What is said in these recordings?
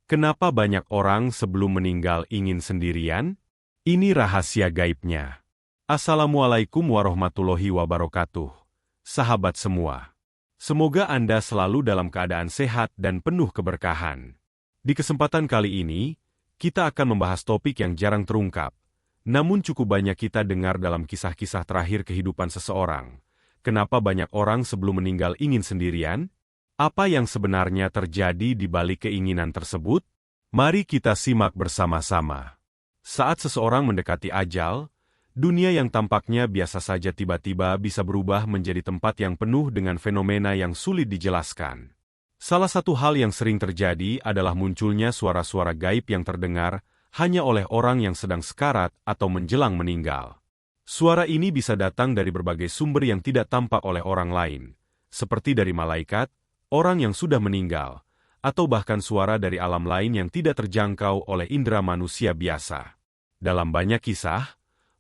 Kenapa banyak orang sebelum meninggal ingin sendirian? Ini rahasia gaibnya. Assalamualaikum warahmatullahi wabarakatuh. Sahabat semua. Semoga Anda selalu dalam keadaan sehat dan penuh keberkahan. Di kesempatan kali ini, kita akan membahas topik yang jarang terungkap, namun cukup banyak kita dengar dalam kisah-kisah terakhir kehidupan seseorang. Kenapa banyak orang sebelum meninggal ingin sendirian? Apa yang sebenarnya terjadi di balik keinginan tersebut? Mari kita simak bersama-sama. Saat seseorang mendekati ajal, dunia yang tampaknya biasa saja tiba-tiba bisa berubah menjadi tempat yang penuh dengan fenomena yang sulit dijelaskan. Salah satu hal yang sering terjadi adalah munculnya suara-suara gaib yang terdengar hanya oleh orang yang sedang sekarat atau menjelang meninggal. Suara ini bisa datang dari berbagai sumber yang tidak tampak oleh orang lain, seperti dari malaikat, orang yang sudah meninggal, atau bahkan suara dari alam lain yang tidak terjangkau oleh indera manusia biasa. Dalam banyak kisah,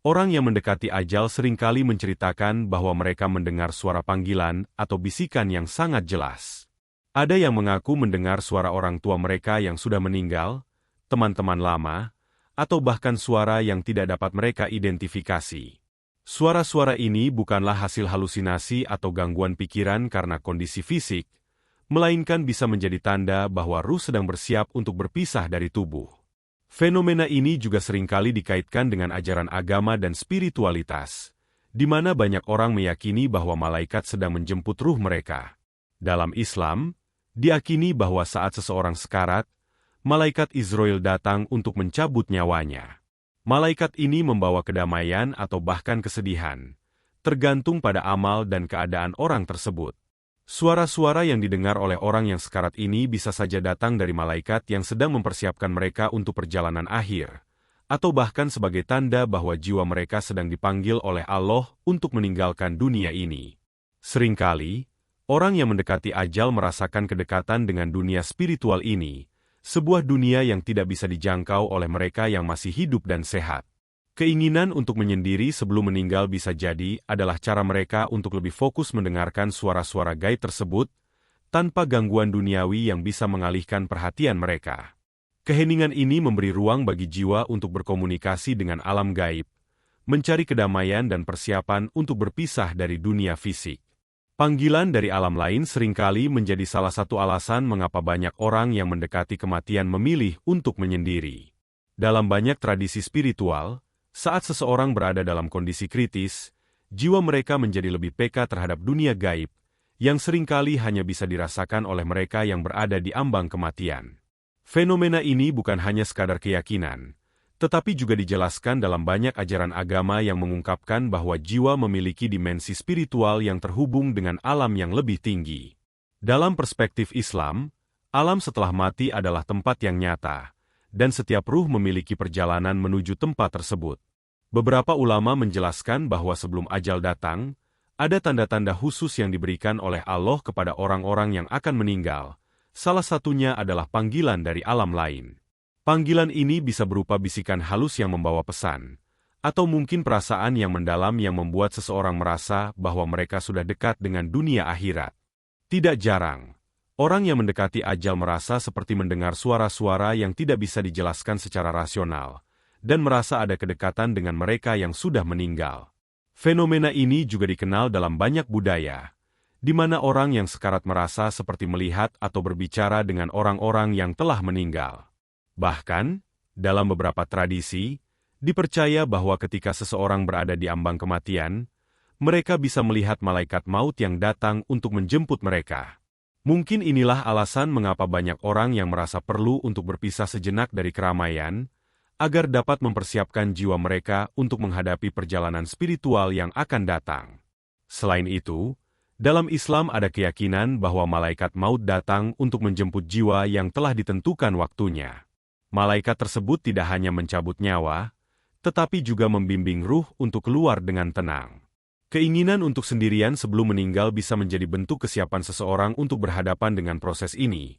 orang yang mendekati ajal seringkali menceritakan bahwa mereka mendengar suara panggilan atau bisikan yang sangat jelas. Ada yang mengaku mendengar suara orang tua mereka yang sudah meninggal, teman-teman lama, atau bahkan suara yang tidak dapat mereka identifikasi. Suara-suara ini bukanlah hasil halusinasi atau gangguan pikiran karena kondisi fisik, melainkan bisa menjadi tanda bahwa ruh sedang bersiap untuk berpisah dari tubuh. Fenomena ini juga seringkali dikaitkan dengan ajaran agama dan spiritualitas, di mana banyak orang meyakini bahwa malaikat sedang menjemput ruh mereka. Dalam Islam, diakini bahwa saat seseorang sekarat, malaikat Israel datang untuk mencabut nyawanya. Malaikat ini membawa kedamaian atau bahkan kesedihan, tergantung pada amal dan keadaan orang tersebut. Suara-suara yang didengar oleh orang yang sekarat ini bisa saja datang dari malaikat yang sedang mempersiapkan mereka untuk perjalanan akhir, atau bahkan sebagai tanda bahwa jiwa mereka sedang dipanggil oleh Allah untuk meninggalkan dunia ini. Seringkali, orang yang mendekati ajal merasakan kedekatan dengan dunia spiritual ini, sebuah dunia yang tidak bisa dijangkau oleh mereka yang masih hidup dan sehat. Keinginan untuk menyendiri sebelum meninggal bisa jadi adalah cara mereka untuk lebih fokus mendengarkan suara-suara gaib tersebut, tanpa gangguan duniawi yang bisa mengalihkan perhatian mereka. Keheningan ini memberi ruang bagi jiwa untuk berkomunikasi dengan alam gaib, mencari kedamaian dan persiapan untuk berpisah dari dunia fisik. Panggilan dari alam lain seringkali menjadi salah satu alasan mengapa banyak orang yang mendekati kematian memilih untuk menyendiri. Dalam banyak tradisi spiritual, saat seseorang berada dalam kondisi kritis, jiwa mereka menjadi lebih peka terhadap dunia gaib, yang seringkali hanya bisa dirasakan oleh mereka yang berada di ambang kematian. Fenomena ini bukan hanya sekadar keyakinan, tetapi juga dijelaskan dalam banyak ajaran agama yang mengungkapkan bahwa jiwa memiliki dimensi spiritual yang terhubung dengan alam yang lebih tinggi. Dalam perspektif Islam, alam setelah mati adalah tempat yang nyata, dan setiap ruh memiliki perjalanan menuju tempat tersebut. Beberapa ulama menjelaskan bahwa sebelum ajal datang, ada tanda-tanda khusus yang diberikan oleh Allah kepada orang-orang yang akan meninggal. Salah satunya adalah panggilan dari alam lain. Panggilan ini bisa berupa bisikan halus yang membawa pesan, atau mungkin perasaan yang mendalam yang membuat seseorang merasa bahwa mereka sudah dekat dengan dunia akhirat. Tidak jarang, orang yang mendekati ajal merasa seperti mendengar suara-suara yang tidak bisa dijelaskan secara rasional, dan merasa ada kedekatan dengan mereka yang sudah meninggal. Fenomena ini juga dikenal dalam banyak budaya, di mana orang yang sekarat merasa seperti melihat atau berbicara dengan orang-orang yang telah meninggal. Bahkan, dalam beberapa tradisi, dipercaya bahwa ketika seseorang berada di ambang kematian, mereka bisa melihat malaikat maut yang datang untuk menjemput mereka. Mungkin inilah alasan mengapa banyak orang yang merasa perlu untuk berpisah sejenak dari keramaian, agar dapat mempersiapkan jiwa mereka untuk menghadapi perjalanan spiritual yang akan datang. Selain itu, dalam Islam ada keyakinan bahwa malaikat maut datang untuk menjemput jiwa yang telah ditentukan waktunya. Malaikat tersebut tidak hanya mencabut nyawa, tetapi juga membimbing ruh untuk keluar dengan tenang. Keinginan untuk sendirian sebelum meninggal bisa menjadi bentuk kesiapan seseorang untuk berhadapan dengan proses ini.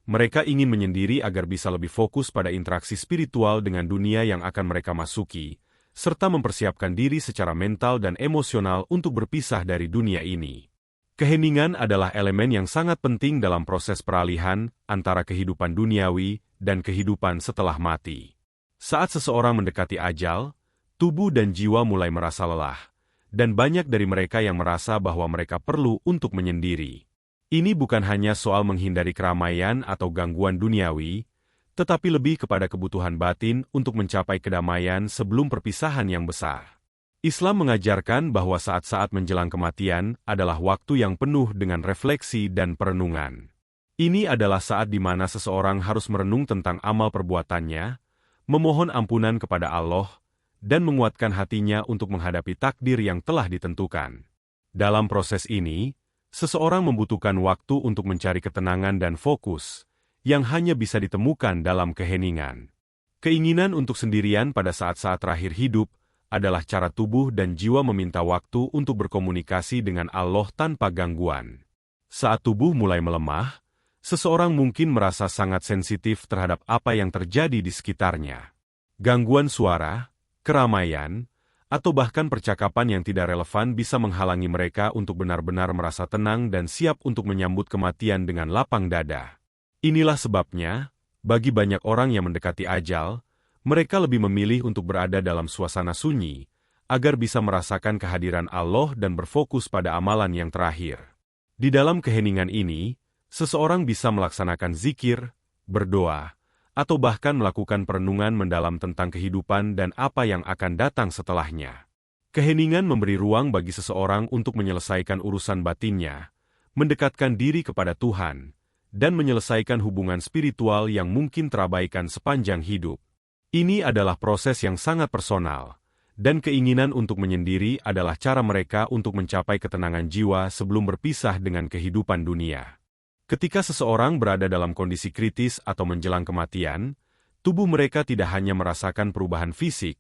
Mereka ingin menyendiri agar bisa lebih fokus pada interaksi spiritual dengan dunia yang akan mereka masuki, serta mempersiapkan diri secara mental dan emosional untuk berpisah dari dunia ini. Keheningan adalah elemen yang sangat penting dalam proses peralihan antara kehidupan duniawi dan kehidupan setelah mati. Saat seseorang mendekati ajal, tubuh dan jiwa mulai merasa lelah, dan banyak dari mereka yang merasa bahwa mereka perlu untuk menyendiri. Ini bukan hanya soal menghindari keramaian atau gangguan duniawi, tetapi lebih kepada kebutuhan batin untuk mencapai kedamaian sebelum perpisahan yang besar. Islam mengajarkan bahwa saat-saat menjelang kematian adalah waktu yang penuh dengan refleksi dan perenungan. Ini adalah saat di mana seseorang harus merenung tentang amal perbuatannya, memohon ampunan kepada Allah, dan menguatkan hatinya untuk menghadapi takdir yang telah ditentukan. Dalam proses ini, seseorang membutuhkan waktu untuk mencari ketenangan dan fokus, yang hanya bisa ditemukan dalam keheningan. Keinginan untuk sendirian pada saat-saat terakhir hidup adalah cara tubuh dan jiwa meminta waktu untuk berkomunikasi dengan Allah tanpa gangguan. Saat tubuh mulai melemah, seseorang mungkin merasa sangat sensitif terhadap apa yang terjadi di sekitarnya. Gangguan suara, keramaian, atau bahkan percakapan yang tidak relevan bisa menghalangi mereka untuk benar-benar merasa tenang dan siap untuk menyambut kematian dengan lapang dada. Inilah sebabnya, bagi banyak orang yang mendekati ajal, mereka lebih memilih untuk berada dalam suasana sunyi, agar bisa merasakan kehadiran Allah dan berfokus pada amalan yang terakhir. Di dalam keheningan ini, seseorang bisa melaksanakan zikir, berdoa, atau bahkan melakukan perenungan mendalam tentang kehidupan dan apa yang akan datang setelahnya. Keheningan memberi ruang bagi seseorang untuk menyelesaikan urusan batinnya, mendekatkan diri kepada Tuhan, dan menyelesaikan hubungan spiritual yang mungkin terabaikan sepanjang hidup. Ini adalah proses yang sangat personal, dan keinginan untuk menyendiri adalah cara mereka untuk mencapai ketenangan jiwa sebelum berpisah dengan kehidupan dunia. Ketika seseorang berada dalam kondisi kritis atau menjelang kematian, tubuh mereka tidak hanya merasakan perubahan fisik,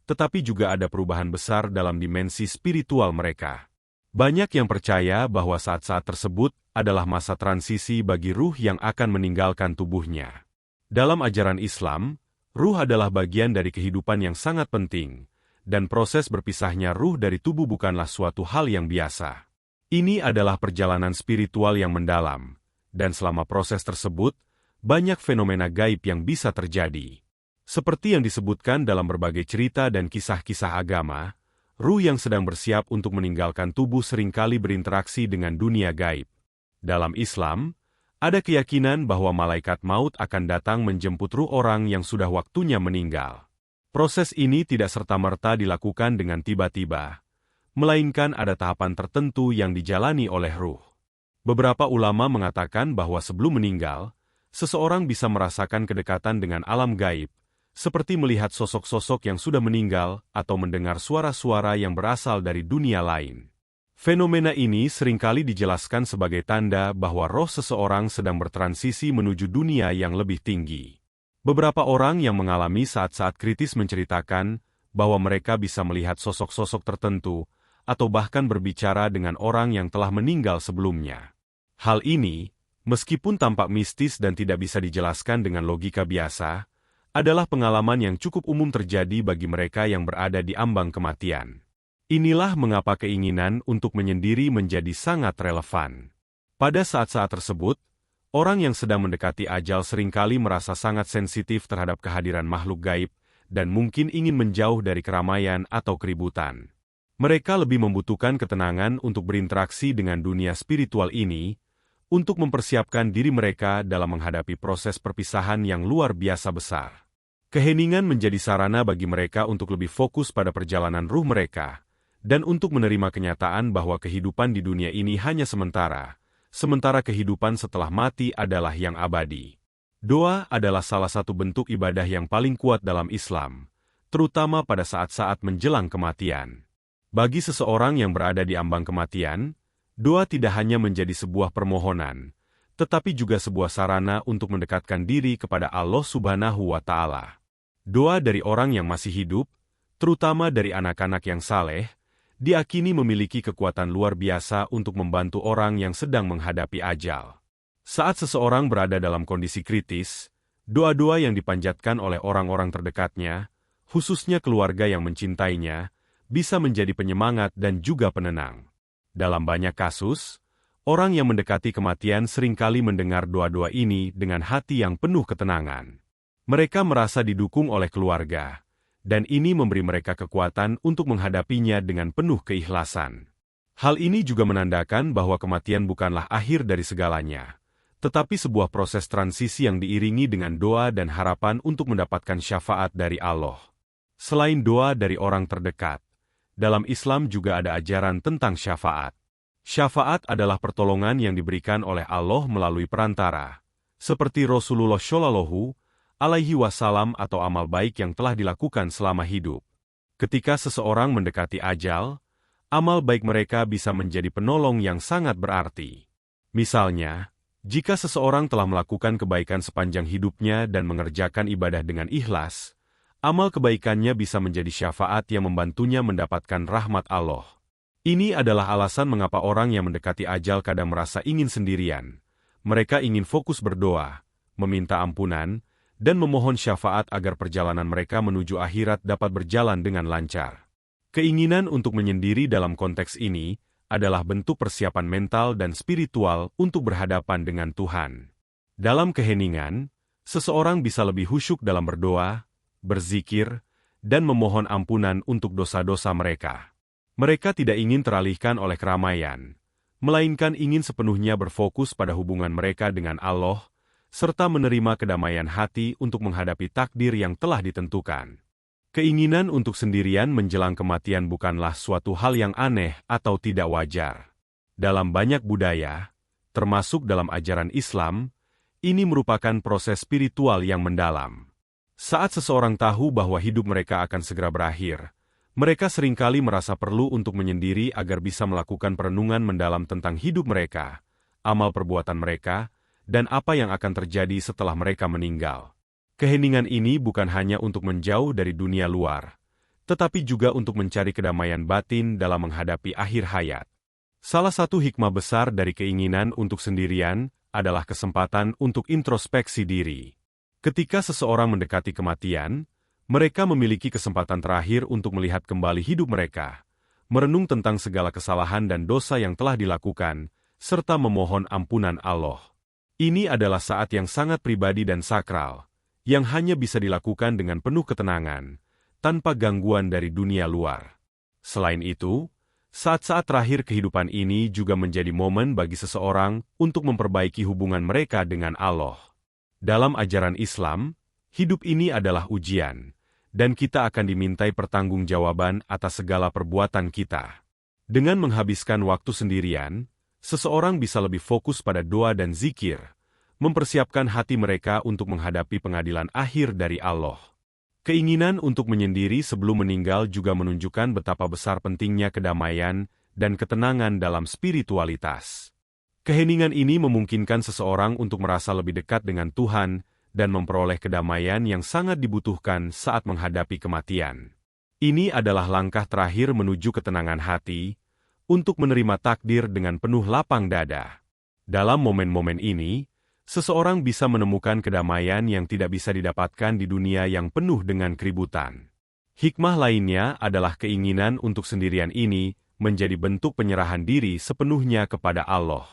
tetapi juga ada perubahan besar dalam dimensi spiritual mereka. Banyak yang percaya bahwa saat-saat tersebut adalah masa transisi bagi ruh yang akan meninggalkan tubuhnya. Dalam ajaran Islam, ruh adalah bagian dari kehidupan yang sangat penting, dan proses berpisahnya ruh dari tubuh bukanlah suatu hal yang biasa. Ini adalah perjalanan spiritual yang mendalam, dan selama proses tersebut, banyak fenomena gaib yang bisa terjadi. Seperti yang disebutkan dalam berbagai cerita dan kisah-kisah agama, ruh yang sedang bersiap untuk meninggalkan tubuh seringkali berinteraksi dengan dunia gaib. Dalam Islam, ada keyakinan bahwa malaikat maut akan datang menjemput ruh orang yang sudah waktunya meninggal. Proses ini tidak serta-merta dilakukan dengan tiba-tiba, melainkan ada tahapan tertentu yang dijalani oleh ruh. Beberapa ulama mengatakan bahwa sebelum meninggal, seseorang bisa merasakan kedekatan dengan alam gaib, seperti melihat sosok-sosok yang sudah meninggal atau mendengar suara-suara yang berasal dari dunia lain. Fenomena ini seringkali dijelaskan sebagai tanda bahwa roh seseorang sedang bertransisi menuju dunia yang lebih tinggi. Beberapa orang yang mengalami saat-saat kritis menceritakan bahwa mereka bisa melihat sosok-sosok tertentu atau bahkan berbicara dengan orang yang telah meninggal sebelumnya. Hal ini, meskipun tampak mistis dan tidak bisa dijelaskan dengan logika biasa, adalah pengalaman yang cukup umum terjadi bagi mereka yang berada di ambang kematian. Inilah mengapa keinginan untuk menyendiri menjadi sangat relevan. Pada saat-saat tersebut, orang yang sedang mendekati ajal seringkali merasa sangat sensitif terhadap kehadiran makhluk gaib dan mungkin ingin menjauh dari keramaian atau keributan. Mereka lebih membutuhkan ketenangan untuk berinteraksi dengan dunia spiritual ini, untuk mempersiapkan diri mereka dalam menghadapi proses perpisahan yang luar biasa besar. Keheningan menjadi sarana bagi mereka untuk lebih fokus pada perjalanan ruh mereka, dan untuk menerima kenyataan bahwa kehidupan di dunia ini hanya sementara, sementara kehidupan setelah mati adalah yang abadi. Doa adalah salah satu bentuk ibadah yang paling kuat dalam Islam, terutama pada saat-saat menjelang kematian. Bagi seseorang yang berada di ambang kematian, doa tidak hanya menjadi sebuah permohonan, tetapi juga sebuah sarana untuk mendekatkan diri kepada Allah Subhanahu wa Ta'ala. Doa dari orang yang masih hidup, terutama dari anak-anak yang saleh, diakini memiliki kekuatan luar biasa untuk membantu orang yang sedang menghadapi ajal. Saat seseorang berada dalam kondisi kritis, doa-doa yang dipanjatkan oleh orang-orang terdekatnya, khususnya keluarga yang mencintainya, bisa menjadi penyemangat dan juga penenang. Dalam banyak kasus, orang yang mendekati kematian seringkali mendengar doa-doa ini dengan hati yang penuh ketenangan. Mereka merasa didukung oleh keluarga, dan ini memberi mereka kekuatan untuk menghadapinya dengan penuh keikhlasan. Hal ini juga menandakan bahwa kematian bukanlah akhir dari segalanya, tetapi sebuah proses transisi yang diiringi dengan doa dan harapan untuk mendapatkan syafaat dari Allah. Selain doa dari orang terdekat, dalam Islam juga ada ajaran tentang syafaat. Syafaat adalah pertolongan yang diberikan oleh Allah melalui perantara, seperti Rasulullah Shallallahu Alaihi Wasallam atau amal baik yang telah dilakukan selama hidup. Ketika seseorang mendekati ajal, amal baik mereka bisa menjadi penolong yang sangat berarti. Misalnya, jika seseorang telah melakukan kebaikan sepanjang hidupnya dan mengerjakan ibadah dengan ikhlas, amal kebaikannya bisa menjadi syafaat yang membantunya mendapatkan rahmat Allah. Ini adalah alasan mengapa orang yang mendekati ajal kadang merasa ingin sendirian. Mereka ingin fokus berdoa, meminta ampunan, dan memohon syafaat agar perjalanan mereka menuju akhirat dapat berjalan dengan lancar. Keinginan untuk menyendiri dalam konteks ini adalah bentuk persiapan mental dan spiritual untuk berhadapan dengan Tuhan. Dalam keheningan, seseorang bisa lebih khusyuk dalam berdoa, berzikir, dan memohon ampunan untuk dosa-dosa mereka. Mereka tidak ingin teralihkan oleh keramaian, melainkan ingin sepenuhnya berfokus pada hubungan mereka dengan Allah, serta menerima kedamaian hati untuk menghadapi takdir yang telah ditentukan. Keinginan untuk sendirian menjelang kematian bukanlah suatu hal yang aneh atau tidak wajar. Dalam banyak budaya, termasuk dalam ajaran Islam, ini merupakan proses spiritual yang mendalam. Saat seseorang tahu bahwa hidup mereka akan segera berakhir, mereka seringkali merasa perlu untuk menyendiri agar bisa melakukan perenungan mendalam tentang hidup mereka, amal perbuatan mereka, dan apa yang akan terjadi setelah mereka meninggal. Keheningan ini bukan hanya untuk menjauh dari dunia luar, tetapi juga untuk mencari kedamaian batin dalam menghadapi akhir hayat. Salah satu hikmah besar dari keinginan untuk sendirian adalah kesempatan untuk introspeksi diri. Ketika seseorang mendekati kematian, mereka memiliki kesempatan terakhir untuk melihat kembali hidup mereka, merenung tentang segala kesalahan dan dosa yang telah dilakukan, serta memohon ampunan Allah. Ini adalah saat yang sangat pribadi dan sakral, yang hanya bisa dilakukan dengan penuh ketenangan, tanpa gangguan dari dunia luar. Selain itu, saat-saat terakhir kehidupan ini juga menjadi momen bagi seseorang untuk memperbaiki hubungan mereka dengan Allah. Dalam ajaran Islam, hidup ini adalah ujian, dan kita akan dimintai pertanggungjawaban atas segala perbuatan kita. Dengan menghabiskan waktu sendirian, seseorang bisa lebih fokus pada doa dan zikir, mempersiapkan hati mereka untuk menghadapi pengadilan akhir dari Allah. Keinginan untuk menyendiri sebelum meninggal juga menunjukkan betapa besar pentingnya kedamaian dan ketenangan dalam spiritualitas. Keheningan ini memungkinkan seseorang untuk merasa lebih dekat dengan Tuhan dan memperoleh kedamaian yang sangat dibutuhkan saat menghadapi kematian. Ini adalah langkah terakhir menuju ketenangan hati, untuk menerima takdir dengan penuh lapang dada. Dalam momen-momen ini, seseorang bisa menemukan kedamaian yang tidak bisa didapatkan di dunia yang penuh dengan keributan. Hikmah lainnya adalah keinginan untuk sendirian ini menjadi bentuk penyerahan diri sepenuhnya kepada Allah.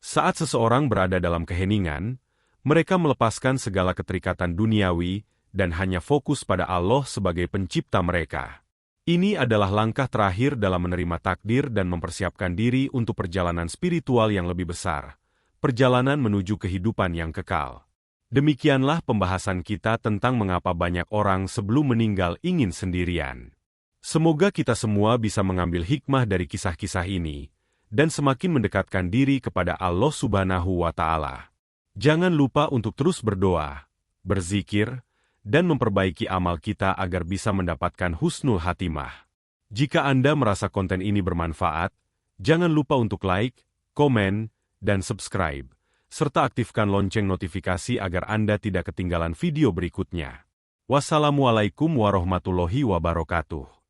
Saat seseorang berada dalam keheningan, mereka melepaskan segala keterikatan duniawi dan hanya fokus pada Allah sebagai pencipta mereka. Ini adalah langkah terakhir dalam menerima takdir dan mempersiapkan diri untuk perjalanan spiritual yang lebih besar, perjalanan menuju kehidupan yang kekal. Demikianlah pembahasan kita tentang mengapa banyak orang sebelum meninggal ingin sendirian. Semoga kita semua bisa mengambil hikmah dari kisah-kisah ini, dan semakin mendekatkan diri kepada Allah Subhanahu wa Ta'ala. Jangan lupa untuk terus berdoa, berzikir, dan memperbaiki amal kita agar bisa mendapatkan husnul khatimah. Jika Anda merasa konten ini bermanfaat, jangan lupa untuk like, komen, dan subscribe, serta aktifkan lonceng notifikasi agar Anda tidak ketinggalan video berikutnya. Wassalamualaikum warahmatullahi wabarakatuh.